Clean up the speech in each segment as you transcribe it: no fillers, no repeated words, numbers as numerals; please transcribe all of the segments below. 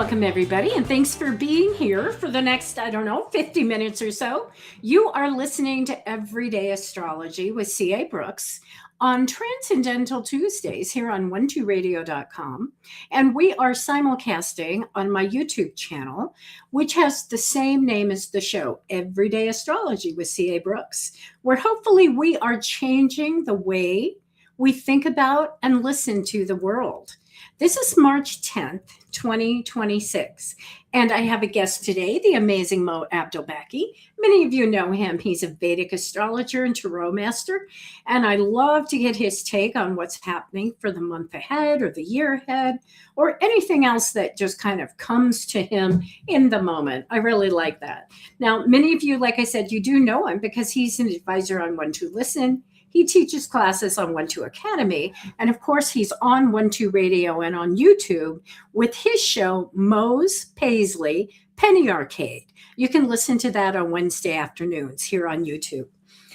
welcome everybody, and thanks for being here for the next, 50 minutes or so. You are listening to Everyday Astrology with C.A. Brooks on Transcendental Tuesdays here on 12radio.com. And we are simulcasting on my YouTube channel, which has the same name as the show, Everyday Astrology with C.A. Brooks, where hopefully we are changing the way we think about and listen to the world. This is March 10th, 2026, and I have a guest today, the amazing Abdelbaki. Many of you know him. He's a Vedic astrologer and tarot master, and I love to get his take on what's happening for the month ahead or the year ahead or anything else that just kind of comes to him in the moment. I really like that. Now, many of you, like I said, you do know him because he's an advisor on One to Listen. He teaches classes on 12 Academy. And of course, he's on 12 Radio and on YouTube with his show, Mo's Paisley Penny Arcade. You can listen to that on Wednesday afternoons here on YouTube.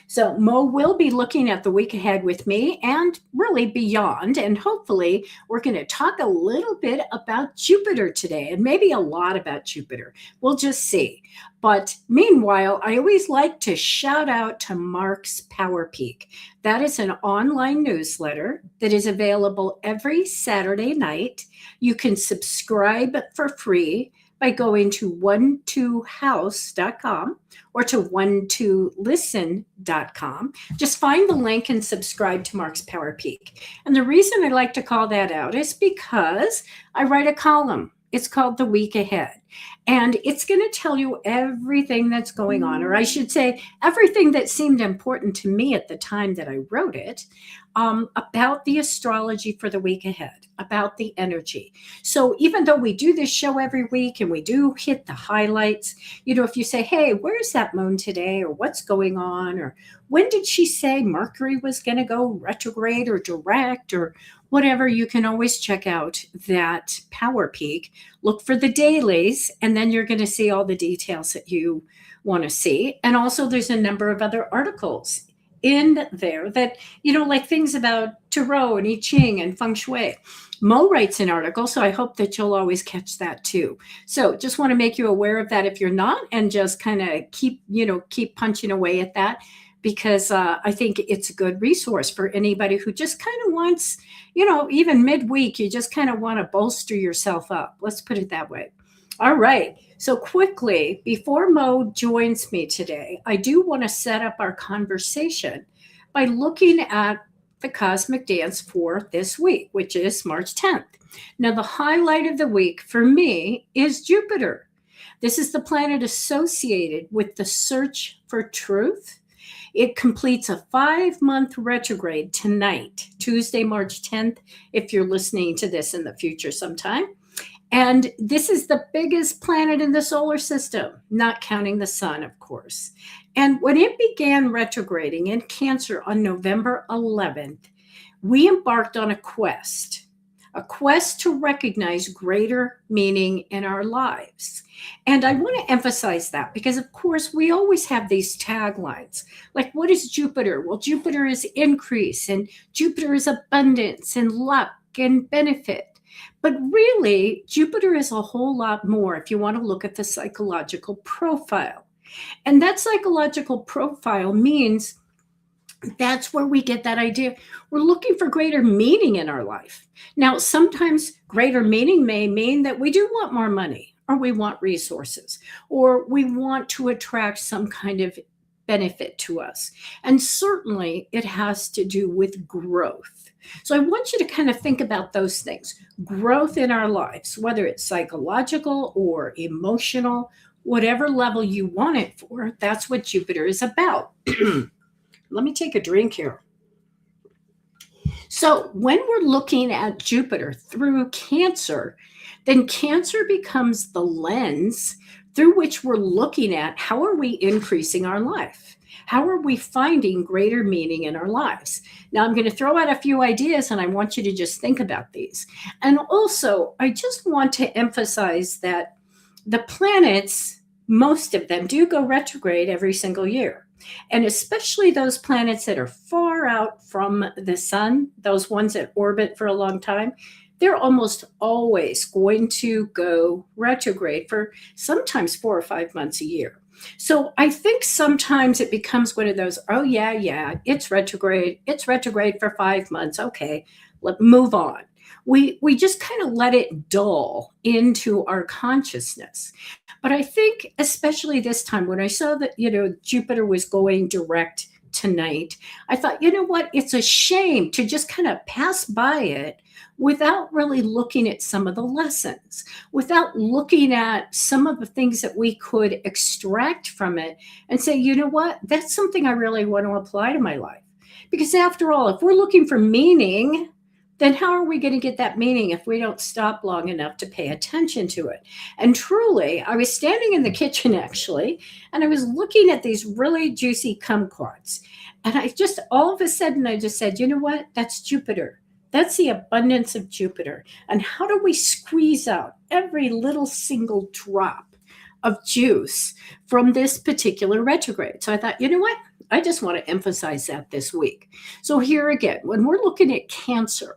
So Mo will be looking at the week ahead with me and really beyond. And hopefully we're going to talk a little bit about Jupiter today and maybe a lot about Jupiter. We'll just see. But meanwhile, I always like to shout out to Mark's Power Peak. That is an online newsletter that is available every Saturday night. You can subscribe for free by going to 12house.com or to 12listen.com. Just find the link and subscribe to Mark's Power Peak. And the reason I like to call that out is because I write a column. It's called The Week Ahead. And it's going to tell you everything that's going on, or I should say, everything that seemed important to me at the time that I wrote it, about the astrology for the week ahead, about the energy. So even though we do this show every week and we do hit the highlights, if you say, hey, where's that moon today? Or what's going on? Or when did she say Mercury was going to go retrograde or direct or whatever, you can always check out that Power Peak. Look for the dailies, and then you're going to see all the details that you want to see. And also there's a number of other articles in there that, like things about tarot and I Ching and feng shui. Mo writes an article, so I hope that you'll always catch that too. So just want to make you aware of that if you're not, and just kind of keep punching away at that, because I think it's a good resource for anybody who just kind of wants, even midweek, you just kind of want to bolster yourself up. Let's put it that way. All right. So quickly, before Mo joins me today, I do want to set up our conversation by looking at the cosmic dance for this week, which is March 10th. Now, the highlight of the week for me is Jupiter. This is the planet associated with the search for truth. It completes a 5-month retrograde tonight, Tuesday, March 10th, if you're listening to this in the future sometime. And this is the biggest planet in the solar system, not counting the sun, of course. And when it began retrograding in Cancer on November 11th, we embarked on a quest to recognize greater meaning in our lives. And I want to emphasize that because, of course, we always have these taglines. Like, what is Jupiter? Well, Jupiter is increase, and Jupiter is abundance and luck and benefit. But really, Jupiter is a whole lot more if you want to look at the psychological profile. And that psychological profile means that's where we get that idea. We're looking for greater meaning in our life. Now, sometimes greater meaning may mean that we do want more money, or we want resources, or we want to attract some kind of benefit to us. And certainly it has to do with growth. So I want you to kind of think about those things. Growth in our lives, whether it's psychological or emotional, whatever level you want it for, that's what Jupiter is about. Let me take a drink here. So when we're looking at Jupiter through Cancer, then Cancer becomes the lens through which we're looking at how are we increasing our life? How are we finding greater meaning in our lives? Now, I'm going to throw out a few ideas, and I want you to just think about these. And also, I just want to emphasize that the planets, most of them do go retrograde every single year. And especially those planets that are far out from the sun, those ones that orbit for a long time, they're almost always going to go retrograde for sometimes 4 or 5 months a year. So I think sometimes it becomes one of those, oh, yeah, yeah, it's retrograde. It's retrograde for 5 months. Okay, let move on. We just kind of let it dull into our consciousness. But I think, especially this time, when I saw that, Jupiter was going direct tonight, I thought, you know what? It's a shame to just kind of pass by it without really looking at some of the lessons, without looking at some of the things that we could extract from it and say, you know what? That's something I really want to apply to my life. Because after all, if we're looking for meaning, then how are we going to get that meaning if we don't stop long enough to pay attention to it? And truly, I was standing in the kitchen actually, and I was looking at these really juicy kumquats. And I just, all of a sudden, I just said, you know what? That's Jupiter. That's the abundance of Jupiter. And how do we squeeze out every little single drop of juice from this particular retrograde? So I thought, you know what? I just want to emphasize that this week. So here again, when we're looking at Cancer,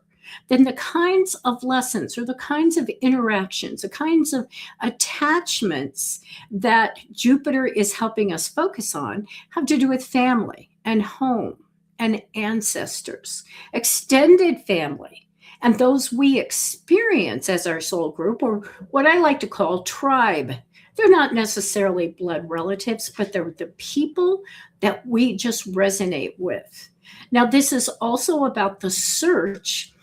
then the kinds of lessons or the kinds of interactions, the kinds of attachments that Jupiter is helping us focus on have to do with family and home and ancestors, extended family, and those we experience as our soul group, or what I like to call tribe. They're not necessarily blood relatives, but they're the people that we just resonate with. Now, this is also about the search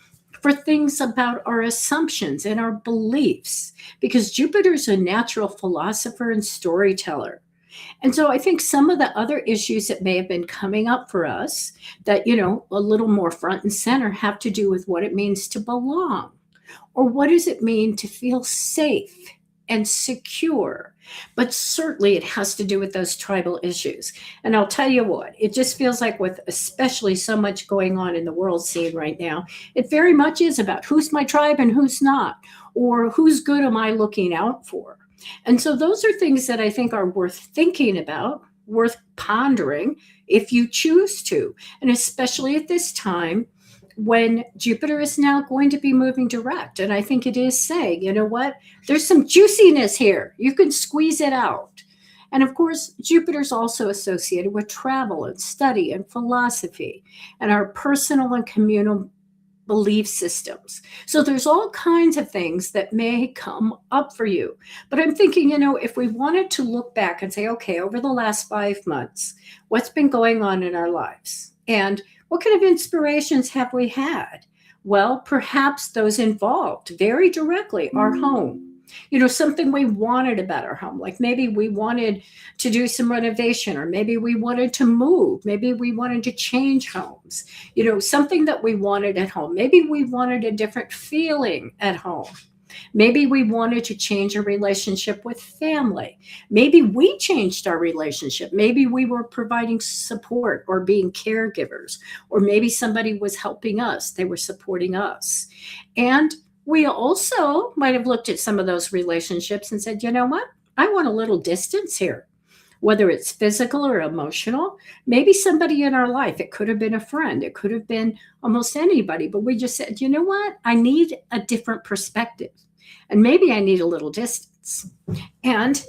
for things about our assumptions and our beliefs, because Jupiter's a natural philosopher and storyteller. And so I think some of the other issues that may have been coming up for us that, a little more front and center have to do with what it means to belong, or what does it mean to feel safe and secure. But certainly it has to do with those tribal issues. And I'll tell you what, it just feels like, with especially so much going on in the world scene right now, it very much is about who's my tribe and who's not, or whose good am I looking out for. And so those are things that I think are worth thinking about, worth pondering if you choose to. And especially at this time when Jupiter is now going to be moving direct. And I think it is saying, you know what, there's some juiciness here. You can squeeze it out. And of course, Jupiter's also associated with travel and study and philosophy and our personal and communal belief systems. So there's all kinds of things that may come up for you. But I'm thinking, if we wanted to look back and say, okay, over the last 5 months, what's been going on in our lives? And what kind of inspirations have we had? Well, perhaps those involved very directly our home. Something we wanted about our home, like maybe we wanted to do some renovation, or maybe we wanted to move, maybe we wanted to change homes, something that we wanted at home. Maybe we wanted a different feeling at home. Maybe we wanted to change a relationship with family. Maybe we changed our relationship. Maybe we were providing support or being caregivers, or maybe somebody was helping us. They were supporting us. And we also might have looked at some of those relationships and said, you know what? I want a little distance here, whether it's physical or emotional. Maybe somebody in our life, it could have been a friend, it could have been almost anybody, but we just said, you know what? I need a different perspective, and maybe I need a little distance. And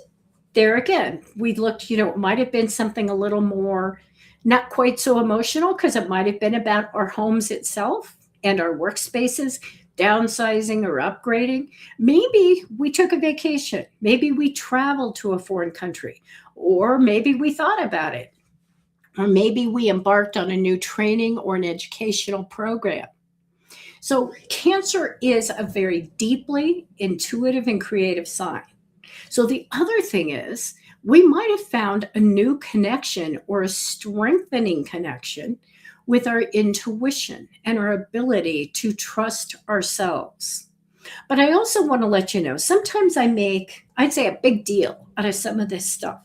there again, we looked, it might have been something a little more, not quite so emotional, because it might have been about our homes itself and our workspaces, downsizing or upgrading. Maybe we took a vacation. Maybe we traveled to a foreign country, or maybe we thought about it, or maybe we embarked on a new training or an educational program. So Cancer is a very deeply intuitive and creative sign. So the other thing is, we might have found a new connection or a strengthening connection with our intuition and our ability to trust ourselves. But I also want to let you know, sometimes I'd say a big deal out of some of this stuff.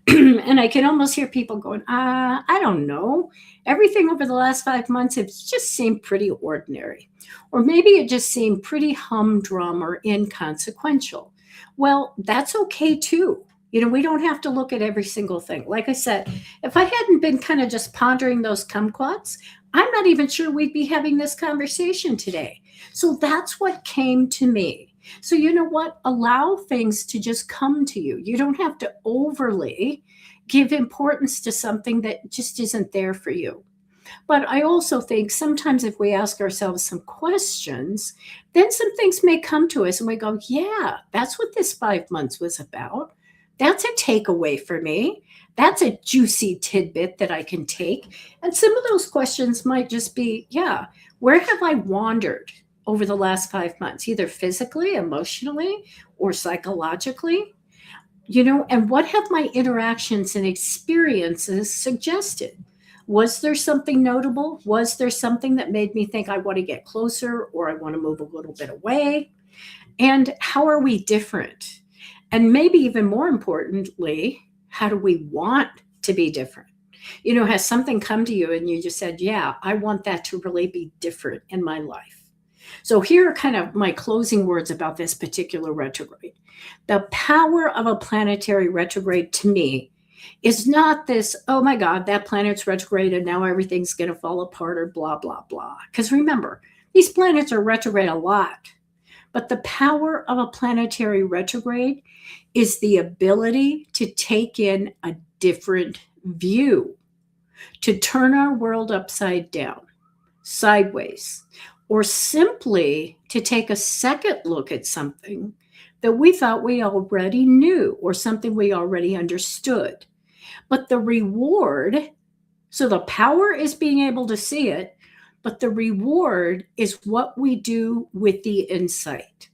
And I can almost hear people going, I don't know. Everything over the last 5 months, it just seemed pretty ordinary. Or maybe it just seemed pretty humdrum or inconsequential. Well, that's okay too. We don't have to look at every single thing. Like I said, if I hadn't been kind of just pondering those kumquats, I'm not even sure we'd be having this conversation today. So that's what came to me. So you know what? Allow things to just come to you. You don't have to overly give importance to something that just isn't there for you. But I also think sometimes if we ask ourselves some questions, then some things may come to us and we go, yeah, that's what this 5 months was about. That's a takeaway for me. That's a juicy tidbit that I can take. And some of those questions might just be, yeah, where have I wandered over the last 5 months, either physically, emotionally, or psychologically? And what have my interactions and experiences suggested? Was there something notable? Was there something that made me think I want to get closer or I want to move a little bit away? And how are we different? And maybe even more importantly, how do we want to be different? Has something come to you and you just said, yeah, I want that to really be different in my life? So here are kind of my closing words about this particular retrograde. The power of a planetary retrograde to me is not this, oh my God, that planet's retrograde and now everything's going to fall apart or blah, blah, blah. Because remember, these planets are retrograde a lot. But the power of a planetary retrograde is the ability to take in a different view, to turn our world upside down, sideways, or simply to take a second look at something that we thought we already knew or something we already understood. But the reward, so the power is being able to see it, but the reward is what we do with the insight.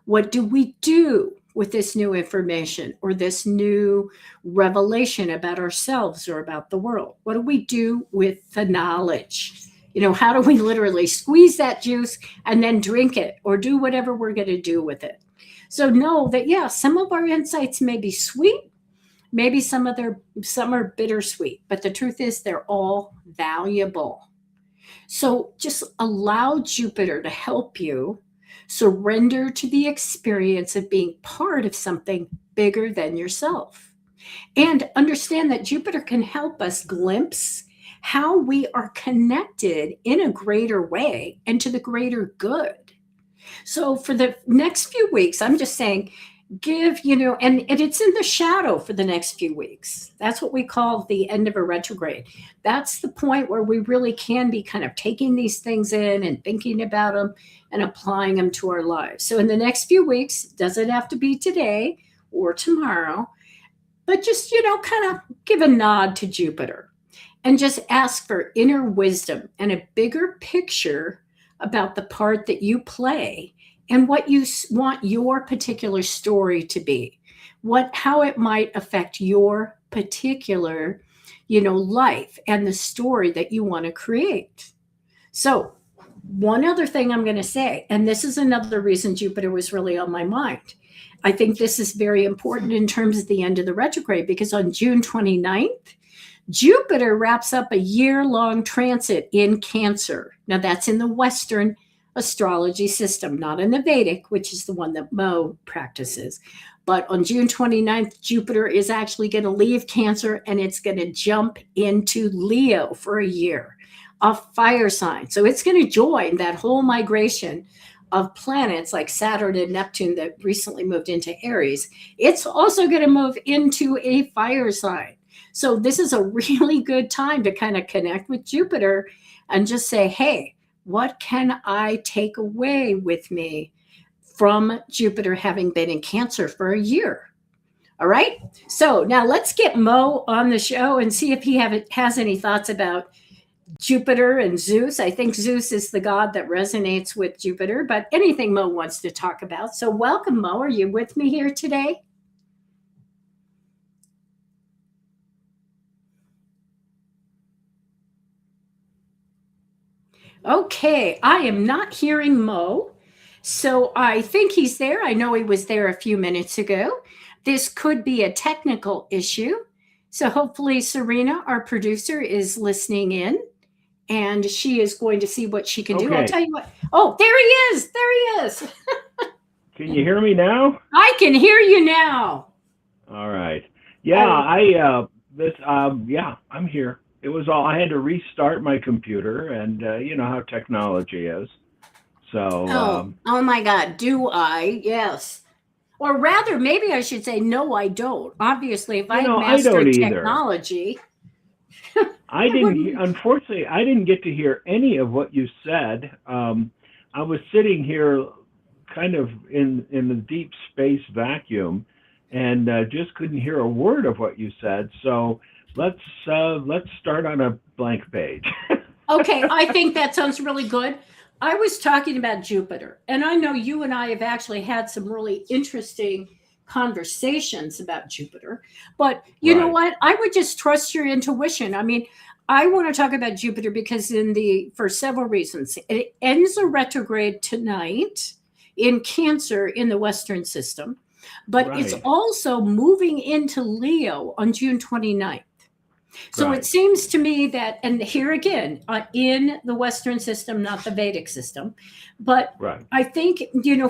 What do we do with this new information or this new revelation about ourselves or about the world? What do we do with the knowledge? How do we literally squeeze that juice and then drink it or do whatever we're going to do with it? So know that, yeah, some of our insights may be sweet. Maybe some are bittersweet, but the truth is they're all valuable. So just allow Jupiter to help you surrender to the experience of being part of something bigger than yourself. And understand that Jupiter can help us glimpse how we are connected in a greater way and to the greater good. So for the next few weeks, I'm just saying, and it's in the shadow for the next few weeks. That's what we call the end of a retrograde. That's the point where we really can be kind of taking these things in and thinking about them and applying them to our lives. So in the next few weeks, doesn't have to be today or tomorrow, but just, kind of give a nod to Jupiter and just ask for inner wisdom and a bigger picture about the part that you play and what you want your particular story to be, how it might affect your particular, life and the story that you want to create. So one other thing I'm going to say, and this is another reason Jupiter was really on my mind. I think this is very important in terms of the end of the retrograde, because on June 29th, Jupiter wraps up a year-long transit in Cancer. Now that's in the Western astrology system, not in the Vedic, which is the one that Mo practices. But on June 29th, Jupiter is actually going to leave Cancer and it's going to jump into Leo for a year, a fire sign. So it's going to join that whole migration of planets like Saturn and Neptune that recently moved into Aries. It's also going to move into a fire sign. So this is a really good time to kind of connect with Jupiter and just say, hey, what can I take away with me from Jupiter having been in Cancer for a year? All right. So now let's get Mo on the show and see if he has any thoughts about Jupiter and Zeus. I think Zeus is the god that resonates with Jupiter, but anything Mo wants to talk about. So welcome, Mo. Are you with me here today? Okay, I am not hearing Mo, so I think he's there. I know he was there a few minutes ago. This could be a technical issue. So hopefully Serena, our producer, is listening in and she is going to see what she can do. I'll tell you what. Oh, there he is. There he is. Can you hear me now? I can hear you now. All right. Yeah, I I'm here. It was all I had to restart my computer, and you know how technology is. So, oh my God, do I? Yes. Or rather, maybe I should say, no, I don't. Obviously, if I had I don't mastered either. technology, I I didn't. wouldn't. Unfortunately, I didn't get to hear any of what you said. I was sitting here, kind of in the deep space vacuum, and just couldn't hear a word of what you said. So let's start on a blank page. Okay, I think that sounds really good. I was talking about Jupiter, and I know you and I have actually had some really interesting conversations about Jupiter. But you know Right. what? I would just trust your intuition. I mean, I want to talk about Jupiter because for several reasons. It ends a retrograde tonight in Cancer in the Western system, but it's Right. also moving into Leo on June 29th. So it Right. seems to me that, and here again, in the Western system, not the Vedic system, but Right. I think,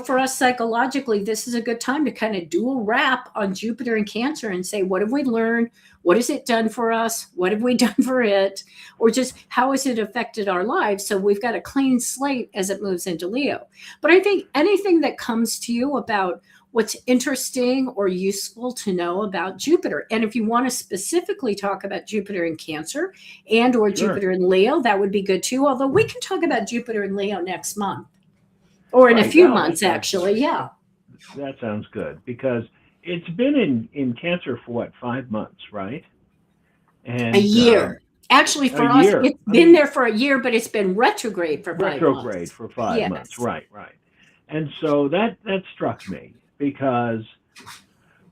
for us psychologically, this is a good time to kind of do a wrap on Jupiter and Cancer and say, what have we learned? What has it done for us? What have we done for it? Or just how has it affected our lives? So we've got a clean slate as it moves into Leo. But I think anything that comes to you about what's interesting or useful to know about Jupiter. And if you want to specifically talk about Jupiter in Cancer and or Sure. Jupiter in Leo, that would be good too. Although we can talk about Jupiter in Leo next month or in a Right. few Oh, that months, sounds good. actually. Yeah. That sounds good because it's been in Cancer for what, 5 months, right? A And year. Actually, a for us, year. it's I been mean, there for a year, but it's been retrograde for 5 months. retrograde for 5 months. Yes. Right. Right. And so that struck me because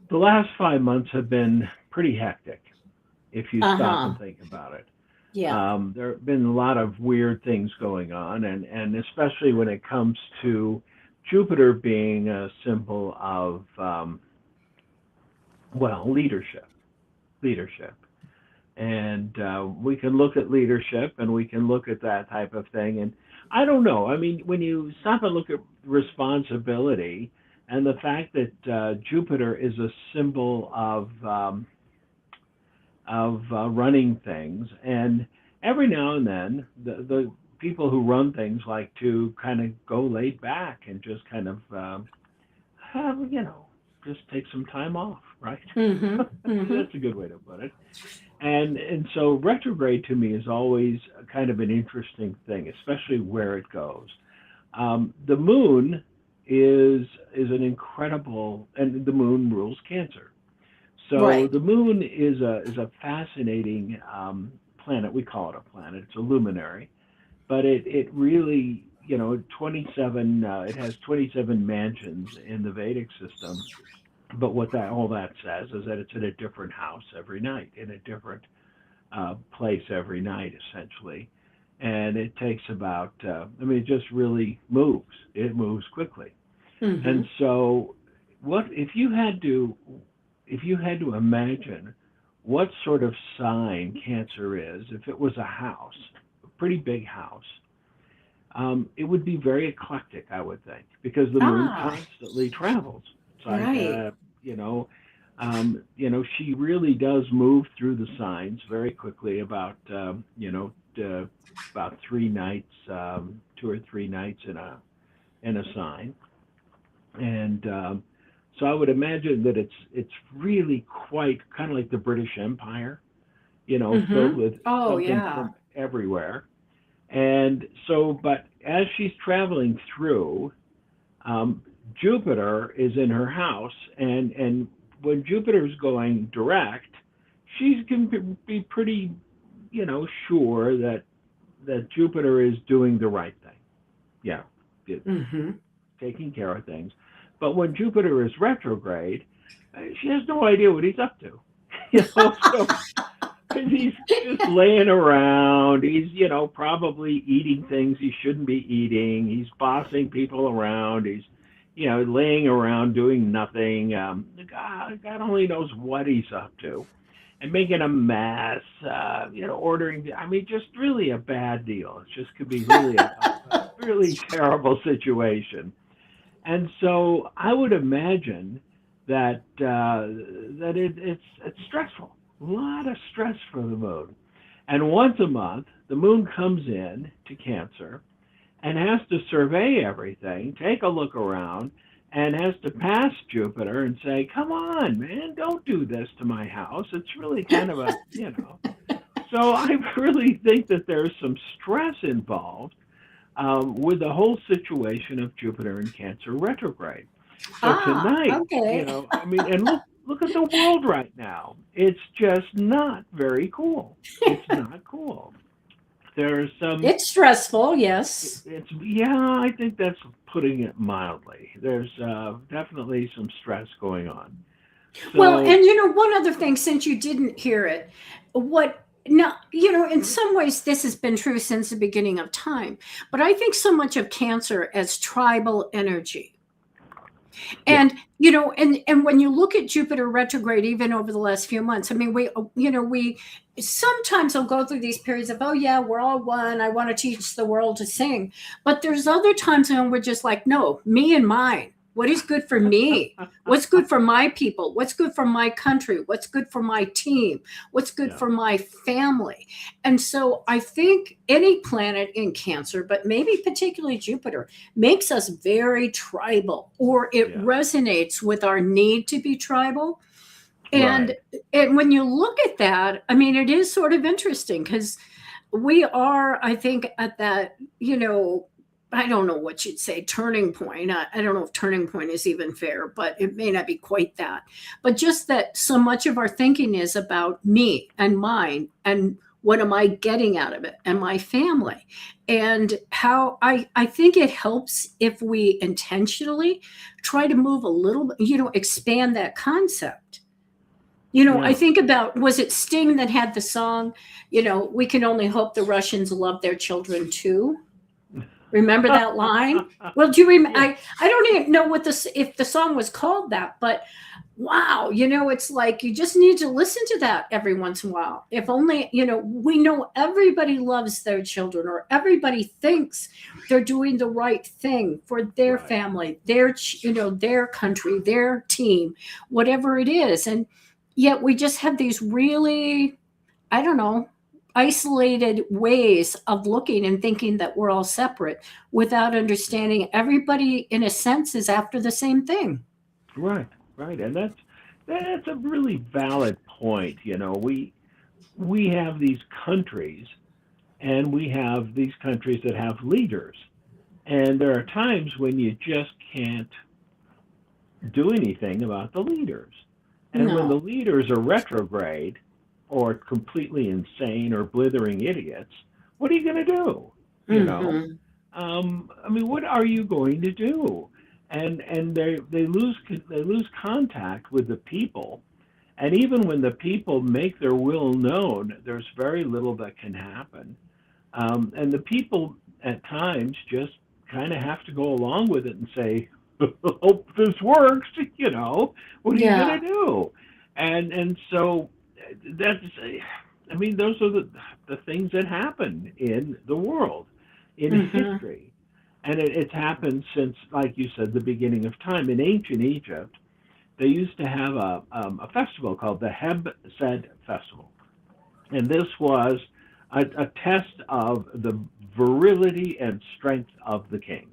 the last 5 months have been pretty hectic if you Uh stop huh. and think about it. Yeah. There have been a lot of weird things going on, and especially when it comes to Jupiter being a symbol of, well, leadership. And we can look at leadership and we can look at that type of thing. And I don't know. I mean, when you stop and look at responsibility and the fact that Jupiter is a symbol of running things, and every now and then the people who run things like to kind of go laid back and just kind of have, just take some time off, right? Mm-hmm. Mm-hmm. That's a good way to put it. And so retrograde to me is always kind of an interesting thing, especially where it goes. The moon is an incredible, and the moon rules Cancer. So Right. the moon is a fascinating planet. We call it a planet. It's a luminary, but it really, 27. It has 27 mansions in the Vedic system. But what that all that says is that it's in a different house every night, in a different place every night, essentially. And it takes about, I mean, it just really moves. It moves quickly. And Mm-hmm. so, what if you had to imagine what sort of sign Cancer is, if it was a house, a pretty big house, it would be very eclectic, I would think, because the moon Ah, constantly travels. It's like, right. you know, she really does move through the signs very quickly. About 3 nights, 2 or 3 nights in a sign, and so I would imagine that it's really quite kind of like the British Empire, filled Mm-hmm. with Oh, something yeah. from everywhere. And so, but as she's traveling through, um, Jupiter is in her house, and when Jupiter's going direct, she can be pretty, sure that Jupiter is doing the right thing. Yeah, it, Mm-hmm. taking care of things. But when Jupiter is retrograde, she has no idea what he's up to. So he's just laying around. He's, probably eating things he shouldn't be eating. He's bossing people around. He's, laying around doing nothing. God only knows what he's up to. And making a mess, ordering. I mean, just really a bad deal. It just could be really a really terrible situation. And so I would imagine it's stressful. A lot of stress for the moon. And once a month, the moon comes in to Cancer and has to survey everything, take a look around, and has to pass Jupiter and say, "Come on, man, don't do this to my house." It's really kind of a. So I really think that there's some stress involved with the whole situation of Jupiter in Cancer retrograde. So tonight, Okay. I mean, and look at the world right now. It's just not very cool. It's not cool. There's some. It's stressful, yes. It's yeah. I think that's putting it mildly. There's definitely some stress going on. Well, So and one other thing, since you didn't hear it, what now, in some ways this has been true since the beginning of time, but I think so much of Cancer as tribal energy. yeah, And when you look at Jupiter retrograde, even over the last few months, I mean, we sometimes will go through these periods of, oh yeah, we're all one. I want to teach the world to sing. But there's other times when we're just like, no, me and mine. What is good for me? What's good for my people? What's good for my country? What's good for my team? What's good yeah, for my family? And so I think any planet in Cancer, but maybe particularly Jupiter, makes us very tribal, or it yeah. resonates with our need to be tribal. And Right. and when you look at that, I mean, it is sort of interesting because we are, I think, at that, I don't know what you'd say, turning point. I don't know if turning point is even fair, but it may not be quite that. But just that so much of our thinking is about me and mine and what am I getting out of it and my family. And how I think it helps if we intentionally try to move a little, expand that concept. I Yeah. think about, was it Sting that had the song, we can only hope the Russians love their children too? Remember that line? Well, do you remember? Yeah. I don't even know what this, if the song was called that, but wow, it's like you just need to listen to that every once in a while. If only, we know everybody loves their children, or everybody thinks they're doing the right thing for their Right. family, their country, their team, whatever it is. And yet we just have these really, I don't know, isolated ways of looking and thinking that we're all separate without Yeah. understanding everybody, in a sense, is after the same thing. Right. Right. And that's a really valid point. We have these countries, and we have these countries that have leaders, and there are times when you just can't do anything about the leaders. And when the No. leaders are retrograde or completely insane or blithering idiots, what are you going to do? You know, Hmm. I mean, what are you going to do? And they lose contact with the people, and even when the people make their will known, there's very little that can happen. And the people at times just kind of have to go along with it and say, "Hope this works." What are you Yeah. going to do? And so that's, I mean, those are the things that happen in the world, in Hmm. history. And it's happened since, like you said, the beginning of time. In ancient Egypt, they used to have a festival called the Heb-Sed Festival. And this was a test of the virility and strength of the king.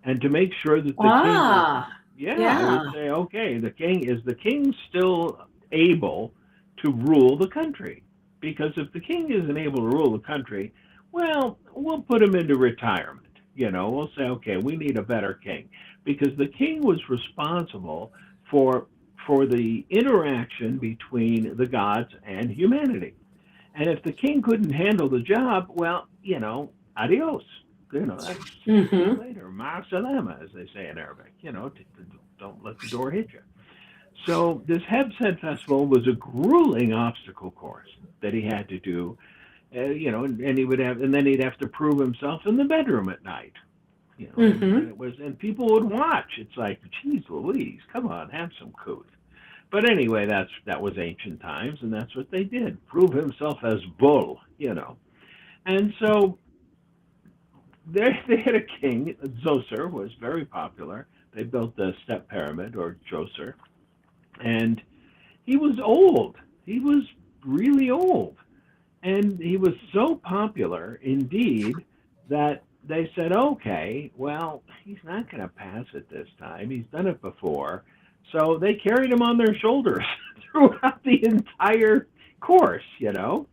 And to make sure that the king was, Ah, yeah, it yeah. would say, okay, the king still able to rule the country? Because if the king isn't able to rule the country, well, we'll put him into retirement. We'll say, okay, we need a better king, because the king was responsible for the interaction between the gods and humanity. And if the king couldn't handle the job, well, adios. That's see you Hmm. later. Ma salama, as they say in Arabic. Don't let the door hit you. So this Hebsed festival was a grueling obstacle course that he had to do. And he would have, and then he'd have to prove himself in the bedroom at night. And Hmm. it was, and people would watch. It's like, geez Louise, come on, have some couth. But anyway, that was ancient times, and that's what they did. Prove himself as bull. And so they had a king. Zoser was very popular. They built the step pyramid, or Djoser. And he was old. He was really old. And he was so popular, indeed, that they said, okay, well, he's not going to pass it this time. He's done it before. So they carried him on their shoulders throughout the entire course. And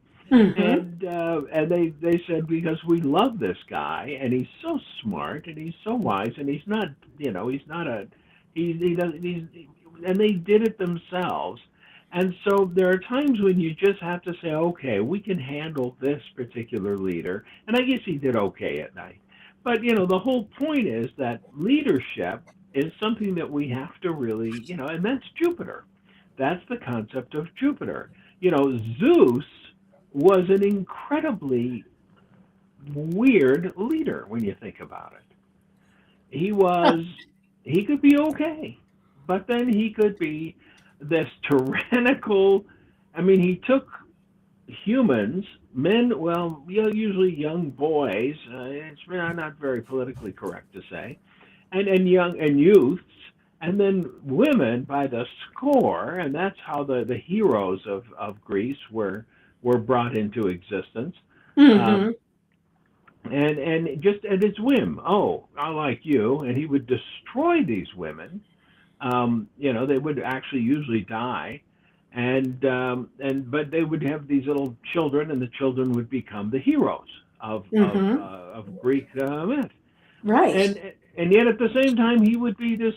they said, because we love this guy and he's so smart and he's so wise and he's not, he's not a, he doesn't, and they did it themselves. And so there are times when you just have to say, okay, we can handle this particular leader. And I guess he did okay at night. But, the whole point is that leadership is something that we have to really, and that's Jupiter. That's the concept of Jupiter. Zeus was an incredibly weird leader when you think about it. He could be okay, but then he could be this tyrannical. I mean, he took humans, men, well, usually young boys. It's not very politically correct to say, and youths, and then women by the score, and that's how the heroes of Greece were brought into existence. Mm-hmm. And just at his whim. Oh, I like you, and he would destroy these women. They would actually usually die, but they would have these little children, and the children would become the heroes of Greek myth. Right. And yet at the same time, he would be this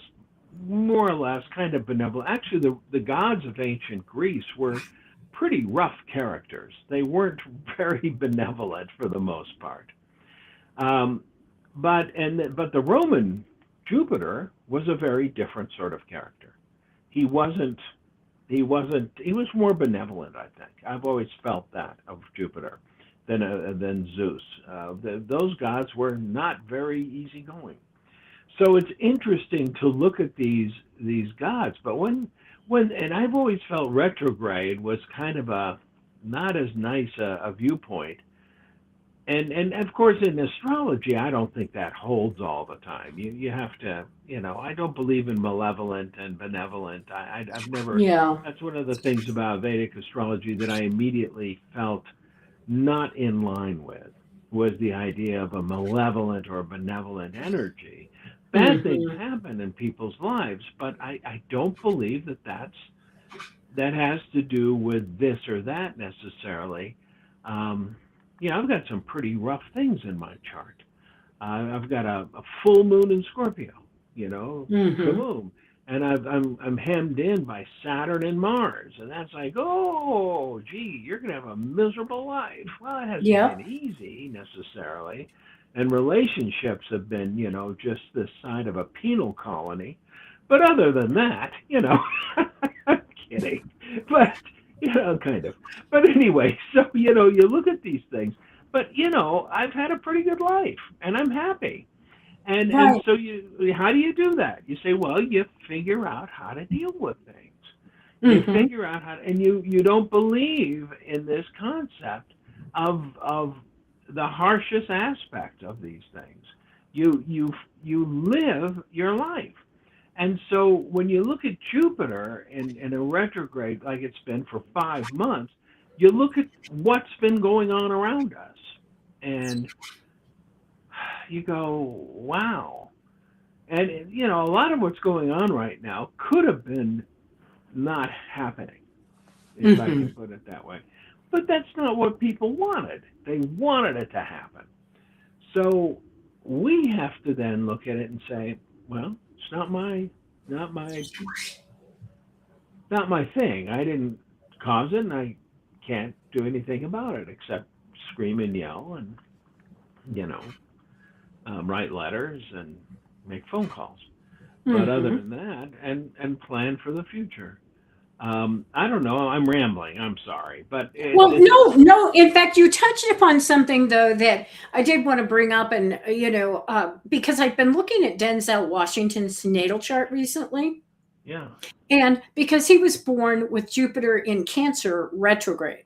more or less kind of benevolent. Actually, the gods of ancient Greece were pretty rough characters. They weren't very benevolent for the most part. But the Roman Jupiter was a very different sort of character. He was more benevolent, I think. I've always felt that of Jupiter than Zeus. Those gods were not very easygoing. So it's interesting to look at these gods. But and I've always felt retrograde was kind of a not as nice a viewpoint. And of course, in astrology, I don't think that holds all the time. You have to, I don't believe in malevolent and benevolent. I've never. Yeah. That's one of the things about Vedic astrology that I immediately felt not in line with, was the idea of a malevolent or benevolent energy. Bad things happen in people's lives, but I don't believe that has to do with this or that necessarily. I've got some pretty rough things in my chart. I've got a full moon in Scorpio, kaboom. And I'm hemmed in by Saturn and Mars. And that's like, oh, gee, you're going to have a miserable life. Well, it hasn't been easy necessarily. And relationships have been, just this side of a penal colony. But other than that, I'm kidding. But kind of. But anyway, so, you look at these things. But, I've had a pretty good life, and I'm happy. And so how do you do that? You say, well, you figure out how to deal with things. You figure out and you don't believe in this concept of the harshest aspect of these things. You live your life. And so when you look at Jupiter in a retrograde like it's been for 5 months, you look at what's been going on around us, and you go, wow. And, a lot of what's going on right now could have been not happening, if I can put it that way. But that's not what people wanted. They wanted it to happen. So we have to then look at it and say, well, it's not my thing. I didn't cause it, and I can't do anything about it except scream and yell and, write letters and make phone calls. But other than that, and plan for the future. I don't know. I'm rambling. I'm sorry, but no. In fact, you touched upon something though that I did want to bring up, and because I've been looking at Denzel Washington's natal chart recently. Yeah. And because he was born with Jupiter in Cancer retrograde,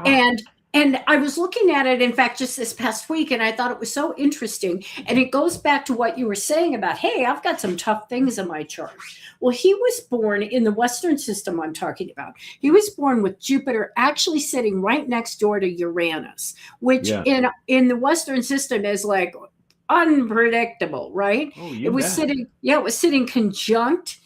and And I was looking at it, in fact, just this past week, and I thought it was so interesting. And it goes back to what you were saying about, hey, I've got some tough things in my chart. Well, he was born in the Western system I'm talking about. He was born with Jupiter actually sitting right next door to Uranus, which Yeah. in the Western system is like unpredictable, right? Oh, It you was bet. sitting, yeah, it was sitting conjunct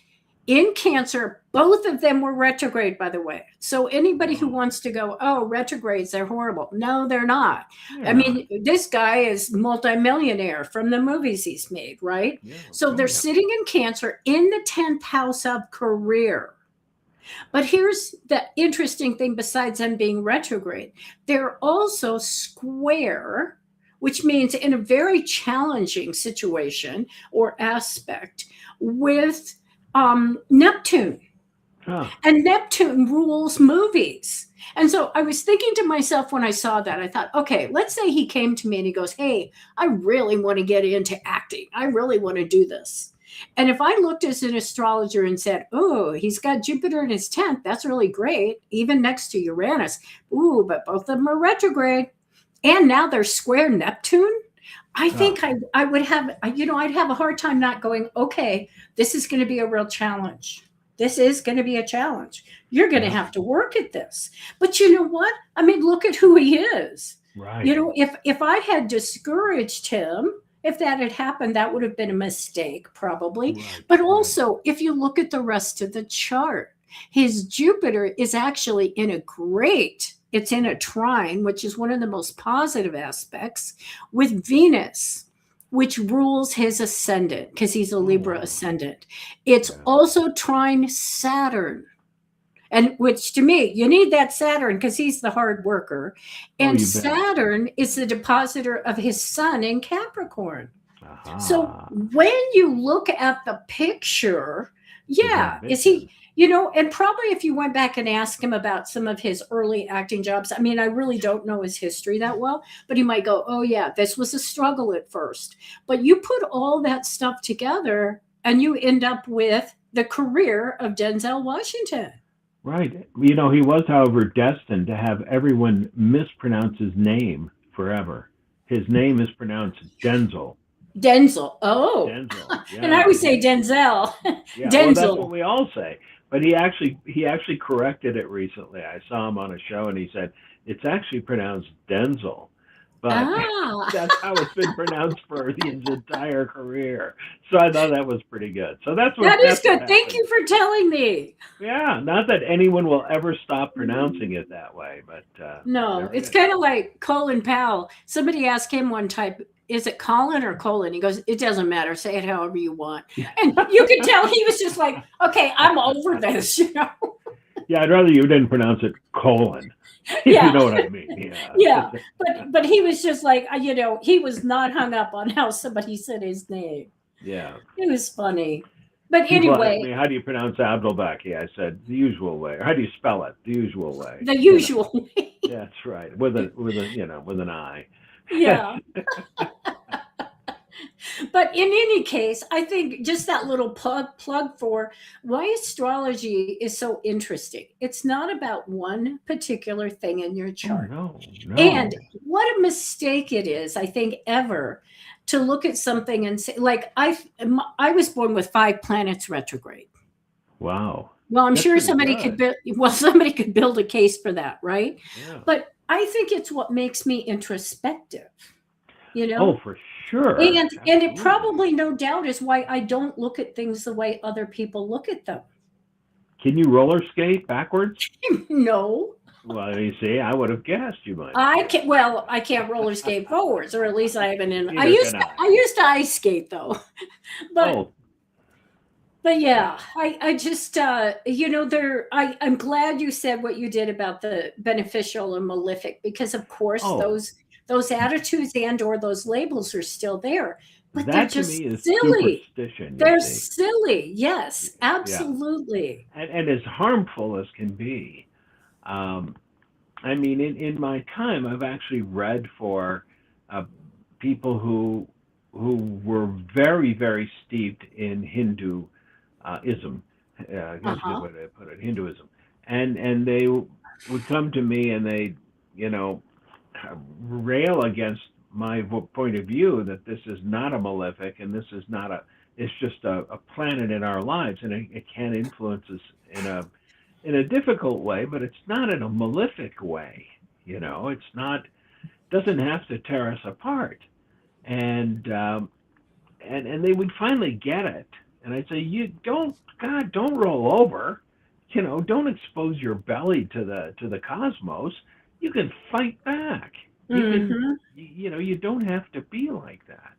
in Cancer. Both of them were retrograde, by the way. So anybody who wants to go, oh, retrogrades, they're horrible. No, they're not. They're I not. mean, this guy is multimillionaire from the movies he's made, right? Yeah. So Oh, they're yeah. sitting in Cancer in the 10th house of career. But here's the interesting thing besides them being retrograde, they're also square, which means in a very challenging situation or aspect with Neptune. Huh. And Neptune rules movies. And so I was thinking to myself when I saw that, I thought, okay, let's say he came to me and he goes, hey, I really want to get into acting. I really want to do this. And if I looked as an astrologer and said, oh, he's got Jupiter in his 10th, that's really great, even next to Uranus. Ooh, but both of them are retrograde. And now they're square Neptune. I think I would have, I'd have a hard time not going, okay, this is going to be a real challenge. This is going to be a challenge. You're going to have to work at this. But you know what? I mean, look at who he is. Right. You know, if I had discouraged him, if that had happened, that would have been a mistake, probably. Right. But also, if you look at the rest of the chart, his Jupiter is actually it's in a trine, which is one of the most positive aspects, with Venus, which rules his ascendant, because he's a Libra ascendant. It's also trine Saturn. And which to me, you need that Saturn because he's the hard worker. And Saturn is the depositor of his sun in Capricorn. So when you look at the picture, is he, and probably if you went back and asked him about some of his early acting jobs, I mean, I really don't know his history that well, but he might go, oh yeah, this was a struggle at first. But you put all that stuff together and you end up with the career of Denzel Washington. Right. He was, however, destined to have everyone mispronounce his name forever. His name is pronounced Denzel. Denzel. Oh. Denzel. Yeah. And I would say Denzel. Yeah, Denzel. Well, that's what we all say. But he actually corrected it recently. I saw him on a show and he said, it's actually pronounced Denzel. But that's how it's been pronounced for his entire career. So I thought that was pretty good. So that is good. Thank you for telling me. Yeah, not that anyone will ever stop pronouncing it that way, but no, it's kind of like Colin Powell. Somebody asked him one time, is it Colin or Colin? He goes, it doesn't matter. Say it however you want. And you could tell he was just like, okay, I'm over this, Yeah, I'd rather you didn't pronounce it colon. Yeah. You know what I mean? Yeah. But he was just like, he was not hung up on how somebody said his name. Yeah. It was funny. But People anyway. asked me, how do you pronounce Abdelbaki? I said, the usual way. Or how do you spell it? The usual way. The usual way. That's right. With an I. Yeah. But in any case, I think just that little plug for why astrology is so interesting. It's not about one particular thing in your chart. Oh, no. And what a mistake it is, I think, ever to look at something and say, like, I was born with 5 planets retrograde. Wow. Well, I'm sure somebody could build a case for that, right? Yeah. But I think it's what makes me introspective. Oh, for sure. And it probably, no doubt, is why I don't look at things the way other people look at them. Can you roller skate backwards? No. Well, you see, I would have guessed you might. I can't roller skate forwards, or at least I haven't. I used to ice skate though, but yeah, I just I'm glad you said what you did about the beneficial and malefic, because of course those attitudes and or those labels are still there, but that they're just to me is silly. Superstition. They're silly. Yes, absolutely. Yeah. And as harmful as can be. I mean, in my time, I've actually read for people who were very, very steeped in Hinduism. I guess is the way to put it, Hinduism. And they would come to me and they, rail against my point of view that this is not a malefic and this is not it's just a planet in our lives, and it can influence us in a difficult way, but it's not in a malefic way. It's not, doesn't have to tear us apart. And they would finally get it. And I'd say, don't roll over. Don't expose your belly to the cosmos. You can fight back. You can, Mm-hmm. you don't have to be like that.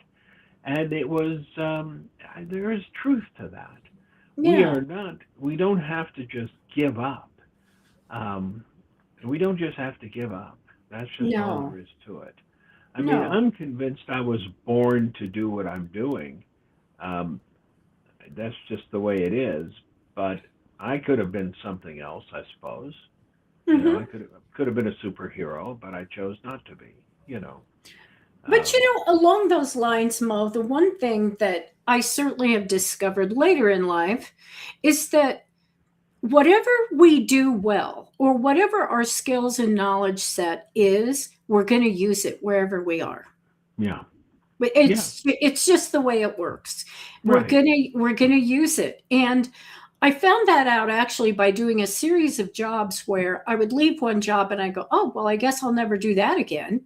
And it was, there is truth to that. Yeah. We don't have to just give up. We don't just have to give up. That's just all No. there is to it. I mean, No. I'm convinced I was born to do what I'm doing. Um, that's just the way it is. But I could have been something else, I suppose. I Mm-hmm. could have been a superhero, but I chose not to be. You know. But Um, along those lines, Mo, the one thing that I certainly have discovered later in life is that whatever we do well or whatever our skills and knowledge set is, we're going to use it wherever we are. yeah. But Yeah. it's just the way it works. Right. We're gonna use it. And I found that out actually by doing a series of jobs where I would leave one job and I go, oh, well, I guess I'll never do that again.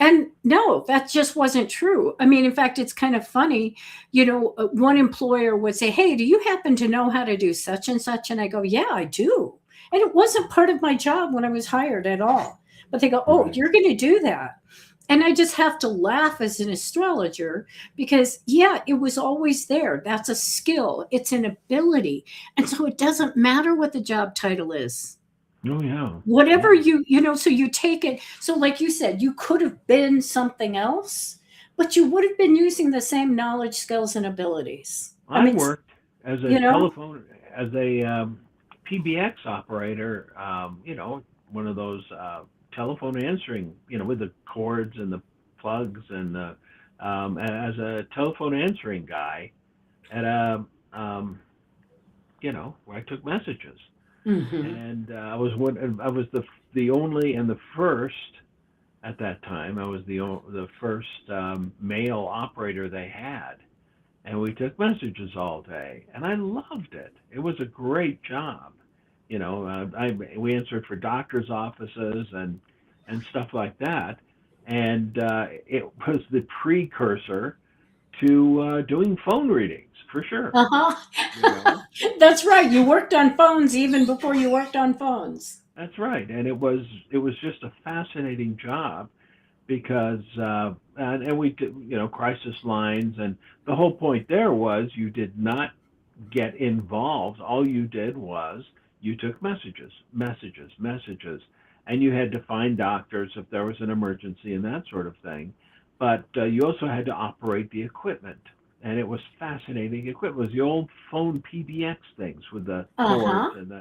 And no, that just wasn't true. I mean, in fact, it's kind of funny. One employer would say, hey, do you happen to know how to do such and such? And I go, yeah, I do. And it wasn't part of my job when I was hired at all. But they go, oh, Right. you're going to do that. And I just have to laugh as an astrologer because, yeah, it was always there. That's a skill, it's an ability. And so it doesn't matter what the job title is. Oh yeah. Whatever Yeah. so you take it. So, like you said, you could have been something else, but you would have been using the same knowledge, skills, and abilities. I I mean, worked as a you know, PBX operator. One of those telephone answering. With the cords and the plugs and as a telephone answering guy at a where I took messages. hmm And I was the only and the first at that time. I was the first male operator they had, and we took messages all day, and I loved it. It was a great job. We answered for doctors' offices and stuff like that, and it was the precursor to doing phone readings for sure. You uh-huh. know, That's right. You worked on phones even before you worked on phones. that's right, and it was just a fascinating job because and we did crisis lines, and the whole point there was you did not get involved. All you did was you took messages, and you had to find doctors if there was an emergency and that sort of thing. But you also had to operate the equipment, and it was fascinating equipment. It was the old phone PBX things with the cords Uh-huh.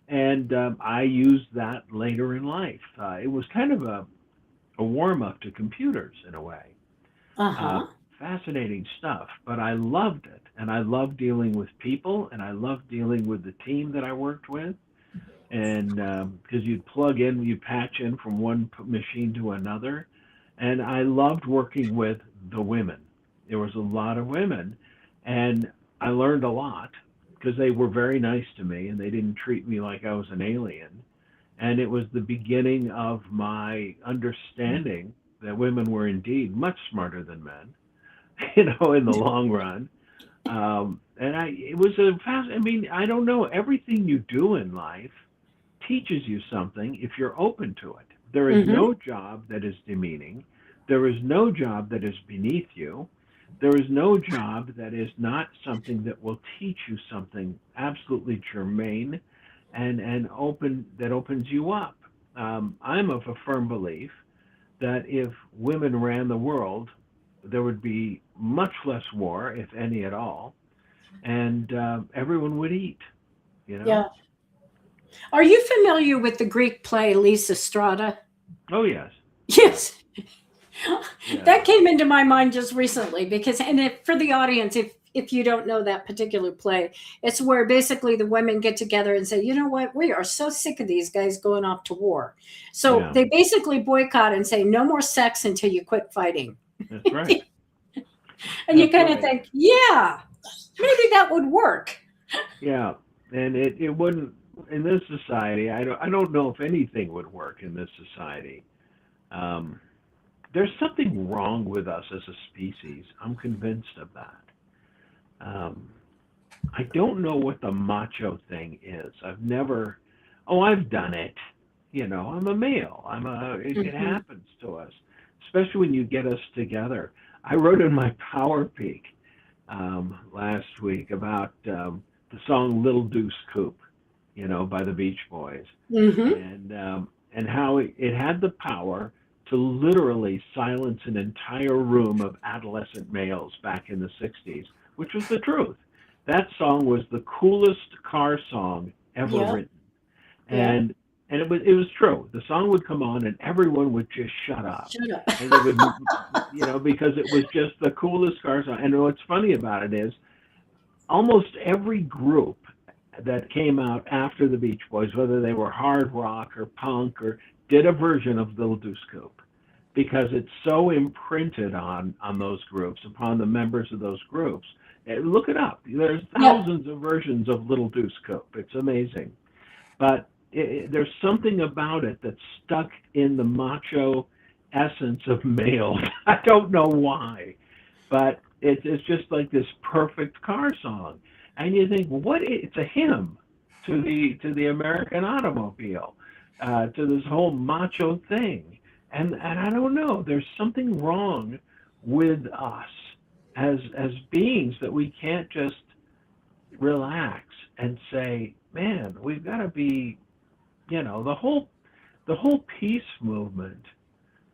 and I used that later in life. It was kind of a warm up to computers in a way. Uh, Uh-huh. Fascinating stuff, but I loved it, and I loved dealing with people, and I loved dealing with the team that I worked with, and because you'd plug in, you patch in from one machine to another, and I loved working with the women. There was a lot of women, and I learned a lot because they were very nice to me, and they didn't treat me like I was an alien. And it was the beginning of my understanding that women were indeed much smarter than men, in the long run. And it was I mean, I don't know. Everything you do in life teaches you something if you're open to it. There is hmm no job that is demeaning. There is no job that is beneath you. There is no job that is not something that will teach you something absolutely germane and that opens you up. I'm of a firm belief that if women ran the world, there would be much less war, if any at all, and everyone would eat. You know? Yeah. Are you familiar with the Greek play Lysistrata? Oh yes, Yes. yes, That came into my mind just recently because, and for the audience, if you don't know that particular play, it's where basically the women get together and say, you know what, we are so sick of these guys going off to war. So Yeah, they basically boycott and say, no more sex until you quit fighting. that's right. And you That's kind of right. think, yeah, maybe that would work. Yeah, and it wouldn't in this society. I don't know if anything would work in this society. Um, there's something wrong with us as a species. I'm convinced of that. Um, I don't know what the macho thing is. I've never. Oh, I've done it. I'm a male. It Hmm. happens to us, especially when you get us together. I wrote in my Power Peak last week about the song "Little Deuce Coupe," by the Beach Boys, Hmm. and how it had the power to literally silence an entire room of adolescent males back in the '60s, which was the truth. That song was the coolest car song ever Yeah. written, Yeah. and it was true. The song would come on, and everyone would just shut up, Shut up. and they would, because it was just the coolest car song. And what's funny about it is almost every group that came out after the Beach Boys, whether they were hard rock or punk, or did a version of Little Deuce Coupe, because it's so imprinted on those groups, upon the members of those groups. Look it up. There's Yep. thousands of versions of Little Deuce Coupe. It's amazing, but there's something about it that's stuck in the macho essence of males. I don't know why, but it's just like this perfect car song, and you think, well, it's a hymn to the American automobile, to this whole macho thing, and I don't know. There's something wrong with us as beings that we can't just relax and say, man, we've got to be, the whole peace movement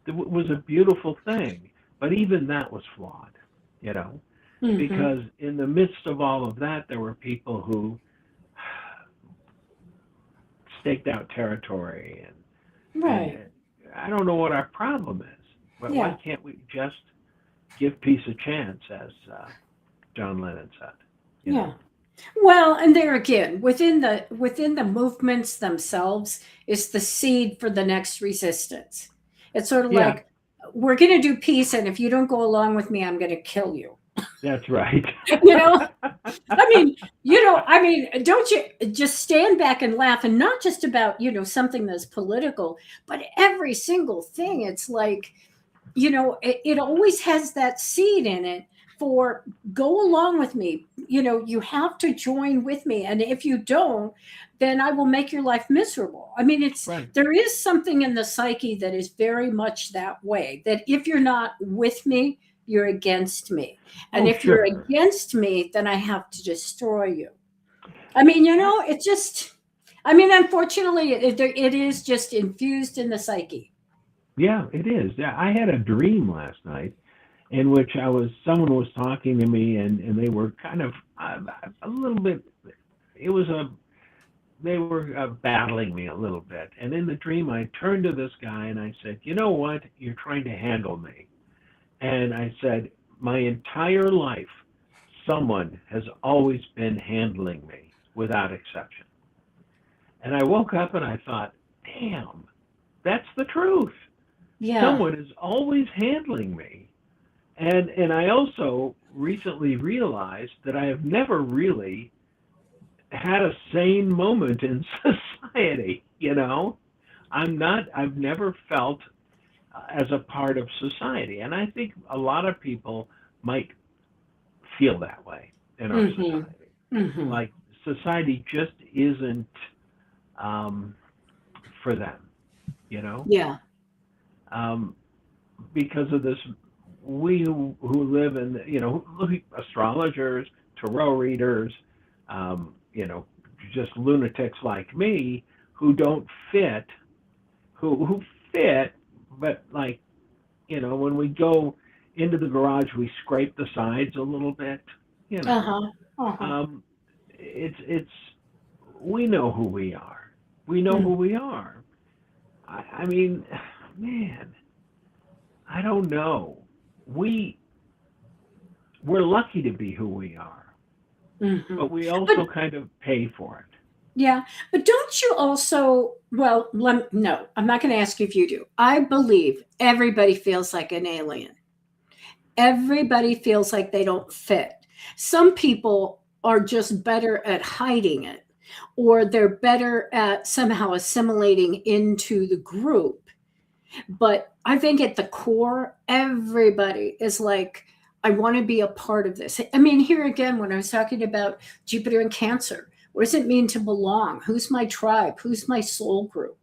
was a beautiful thing, but even that was flawed, you know, Hmm. because in the midst of all of that, there were people who staked out territory, and Right. I don't know what our problem is, but why Yeah. can't we just give peace a chance, as John Lennon said, you Yeah. know? Well, and there again, within the movements themselves is the seed for the next resistance. It's sort of Yeah, like we're going to do peace, and if you don't go along with me, I'm going to kill you. that's right. You know, don't you just stand back and laugh, and not just about something that's political, but every single thing. It's like it always has that seed in it for go along with me. You have to join with me. And if you don't, then I will make your life miserable. I mean, Right. there is something in the psyche that is very much that way, that if you're not with me, you're against me. And Oh, if you're sure. against me, then I have to destroy you. I mean, I, it just, I mean, unfortunately, it is just infused in the psyche. yeah, it is. Yeah, I had a dream last night in which someone was talking to me, and they were kind of a little bit. It was a They were battling me a little bit, and in the dream, I turned to this guy and I said, "You know what? You're trying to handle me." And I said, "My entire life, someone has always been handling me without exception." And I woke up and I thought, "Damn, that's the truth. Yeah. Someone is always handling me." And I also recently realized that I have never really had a sane moment in society. I've never felt as a part of society. And I think a lot of people might feel that way in our Hmm. society. Hmm. Like society just isn't um, for them, you know? Yeah. Um, because of this, we who live in, astrologers, tarot readers, you know, just lunatics like me who don't fit, who fit, but like, when we go into the garage, we scrape the sides a little bit, you know. Uh-huh. Uh-huh. Um, it's we know who we are. We know Mm. who we are. I mean, man, I don't know. We we're lucky to be who we are, Hmm. but we But also kind of pay for it. yeah, but don't you also, well, no, I'm not going to ask you if you do. I believe everybody feels like an alien. Everybody feels like they don't fit. Some people are just better at hiding it, or they're better at somehow assimilating into the group. But I think at the core, everybody is like, I want to be a part of this. I mean, here again, when I was talking about Jupiter and Cancer, what does it mean to belong? Who's my tribe? Who's my soul group?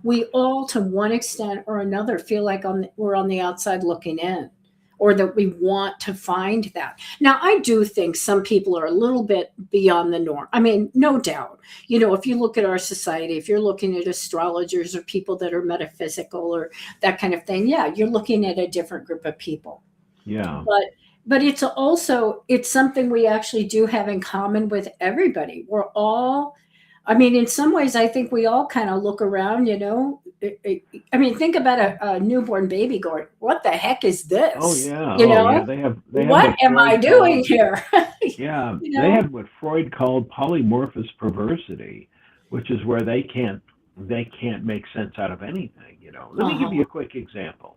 We all, to one extent or another, feel like we're on the outside looking in, or that we want to find that. Now, I do think some people are a little bit beyond the norm. I mean, no doubt. If you look at our society, if you're looking at astrologers or people that are metaphysical or that kind of thing, yeah, you're looking at a different group of people. Yeah. But it's something we actually do have in common with everybody. We're all, I mean, in some ways, I think we all kind of look around, I mean, think about a newborn baby going, what the heck is Oh this? yeah. You Oh yeah. know, They have what what am I Freud doing called, here? yeah, you they know? have what Freud called polymorphous perversity, which is where they can't make sense out of anything. Let me give you Uh-huh. a quick example.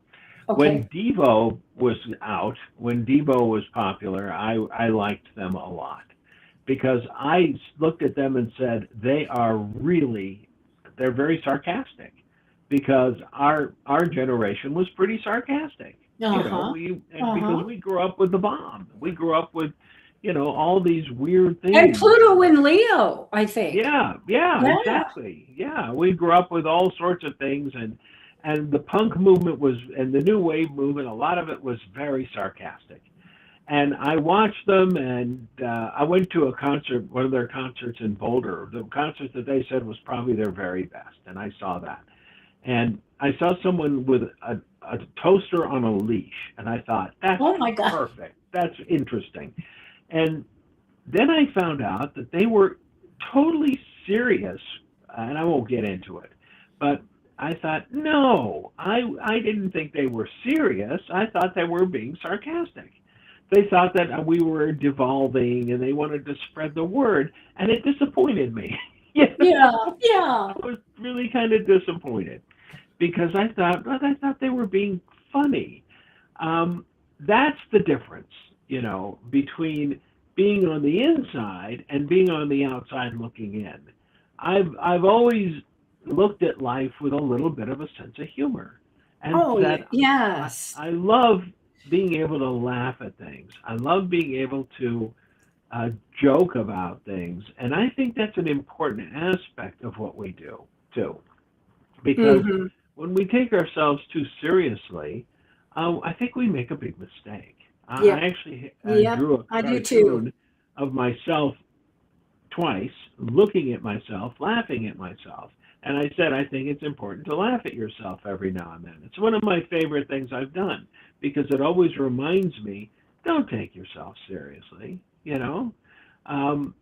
When Okay. Devo was out, when Devo was popular, I liked them a lot because I looked at them and said they're very sarcastic because our generation was pretty sarcastic. Uh-huh. We and because Uh-huh. we grew up with the bomb, we grew up with all these weird And things. Pluto and Leo, I think. Yeah, yeah, Yeah. exactly. Yeah, we grew up with all sorts of things, and the punk movement and the new wave movement. A lot of it was very sarcastic. And I watched them, and I went to a concert, one of their concerts in Boulder, the concert that they said was probably their very best, and I saw that. And I saw someone with a toaster on a leash, and I thought, that's Oh my God. perfect. That's interesting. And then I found out that they were totally serious, and I won't get into it, but I thought, no, I didn't think they were serious. I thought they were being sarcastic. They thought that we were devolving and they wanted to spread the word, and it disappointed me. Yeah. Yeah. I was really kind of disappointed because I thought they were being funny. That's the difference, between being on the inside and being on the outside looking in. I've always looked at life with a little bit of a sense of humor, and Oh, said I, yes. I love being able to laugh at things. I love being able to joke about things, and I think that's an important aspect of what we do too. Because Hmm. when we take ourselves too seriously, I think we make a big mistake. I Yep. actually Yep. drew a I do too. cartoon of myself twice, looking at myself, laughing at myself. And I said, I think it's important to laugh at yourself every now and then. It's one of my favorite things I've done because it always reminds me, don't take yourself seriously. Um,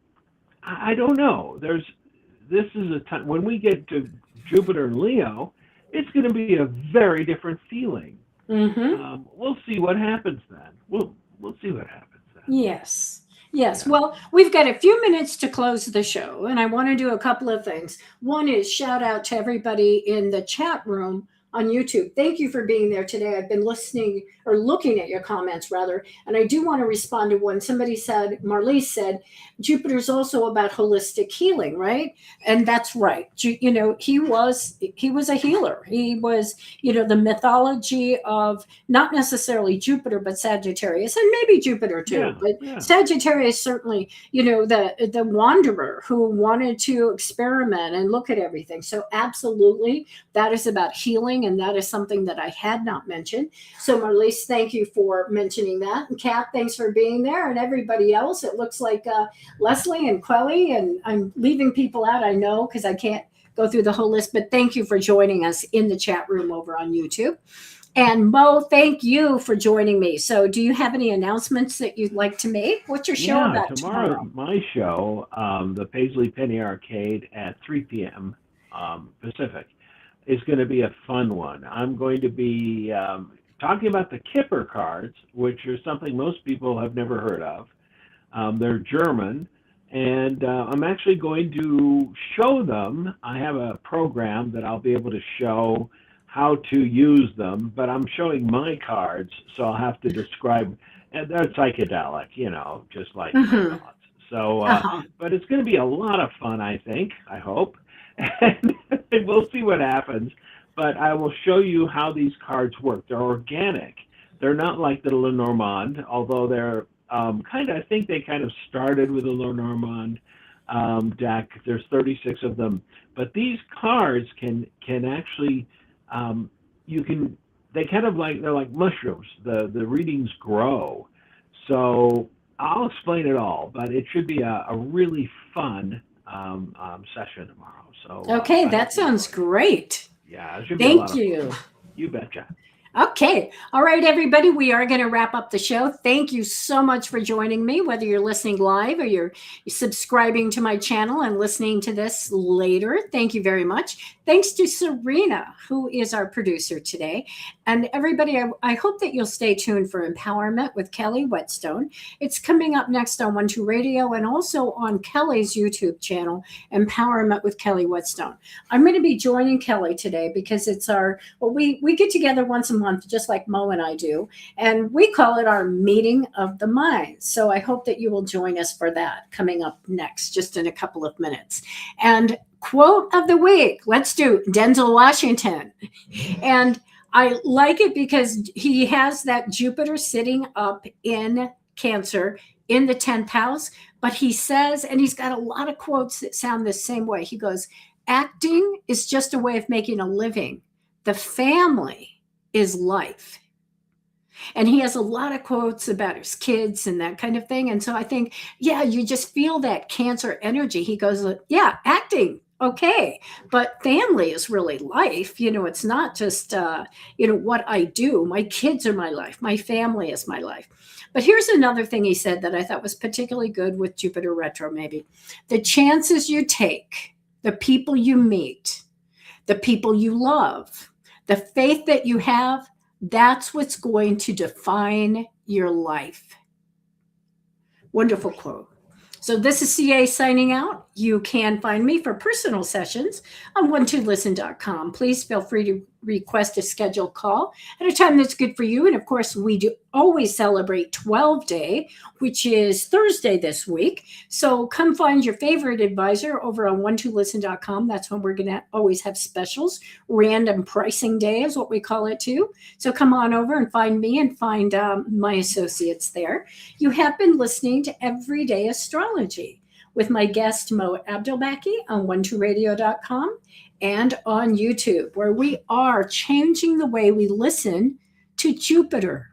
I don't know. This is a time when we get to Jupiter and Leo, it's going to be a very different feeling. Hmm. We'll see what happens then. We'll see what happens then. Yes. Yes. Yeah. Well, we've got a few minutes to close the show, and I want to do a couple of things. One is shout out to everybody in the chat room on YouTube. Thank you for being there today. I've been listening or looking at your comments rather, and I do want to respond to one. Somebody said, Marlise said, Jupiter's also about holistic healing, right? And that's right. He was a healer. He was, the mythology of not necessarily Jupiter, but Sagittarius, and maybe Jupiter too. Yeah. But Yeah. Sagittarius certainly, the wanderer who wanted to experiment and look at everything. So absolutely, that is about healing, and that is something that I had not mentioned. So Marlise, thank you for mentioning that. And Kat, thanks for being there, and everybody else. It looks like Leslie and Quelly, and I'm leaving people out, I know, because I can't go through the whole list, but thank you for joining us in the chat room over on YouTube. And Mo, thank you for joining me. So, do you have any announcements that you'd like to make? What's your show Yeah, about tomorrow, tomorrow? my show, the Paisley Penny Arcade at 3 p.m. Pacific, is going to be a fun one. I'm going to be talking about the Kipper cards, which are something most people have never heard of. They're German, and I'm actually going to show them. I have a program that I'll be able to show how to use them, but I'm showing my cards, so I'll have to describe, and they're psychedelic, just like my thoughts. So, but it's going to be a lot of fun, I think, I hope, and we'll see what happens. But I will show you how these cards work. They're organic. They're not like the Lenormand, although they're I think they kind of started with the Lenormand deck. There's 36 of them. But these cards can actually, they're like mushrooms. The readings grow. So I'll explain it all, but it should be a really fun session tomorrow. So okay, that sounds great. Yeah, it should be a lot of fun. Thank you. You betcha. Okay. All right, everybody. We are going to wrap up the show. Thank you so much for joining me, whether you're listening live or you're subscribing to my channel and listening to this later. Thank you very much. Thanks to Serena, who is our producer today. And everybody, I hope that you'll stay tuned for Empowerment with Kelly Whetstone. It's coming up next on 1-2 Radio and also on Kelly's YouTube channel, Empowerment with Kelly Whetstone. I'm going to be joining Kelly today because it's we get together once a month, just like Mo and I do, and we call it our meeting of the minds. So I hope that you will join us for that coming up next, just in a couple of minutes. And quote of the week, let's do Denzel Washington. And I like it because he has that Jupiter sitting up in Cancer in the 10th house, but he says, and he's got a lot of quotes that sound the same way. He goes, acting is just a way of making a living. The family is life. And he has a lot of quotes about his kids and that kind of thing. And so I think, yeah, you just feel that Cancer energy. He goes, yeah, acting, okay, but family is really life. It's not just, what I do. My kids are my life. My family is my life. But here's another thing he said that I thought was particularly good with Jupiter retro, maybe. The chances you take, the people you meet, the people you love, the faith that you have, that's what's going to define your life. Wonderful quote. So this is CA signing out. You can find me for personal sessions on 12listen.com. Please feel free to request a scheduled call at a time that's good for you. And of course, we do always celebrate 12 Day, which is Thursday this week. So come find your favorite advisor over on 12listen.com. That's when we're going to always have specials. Random pricing day is what we call it too. So come on over and find me and find my associates there. You have been listening to Everyday Astrology with my guest Mo Abdelbaki on 12radio.com and on YouTube, where we are changing the way we listen to Jupiter.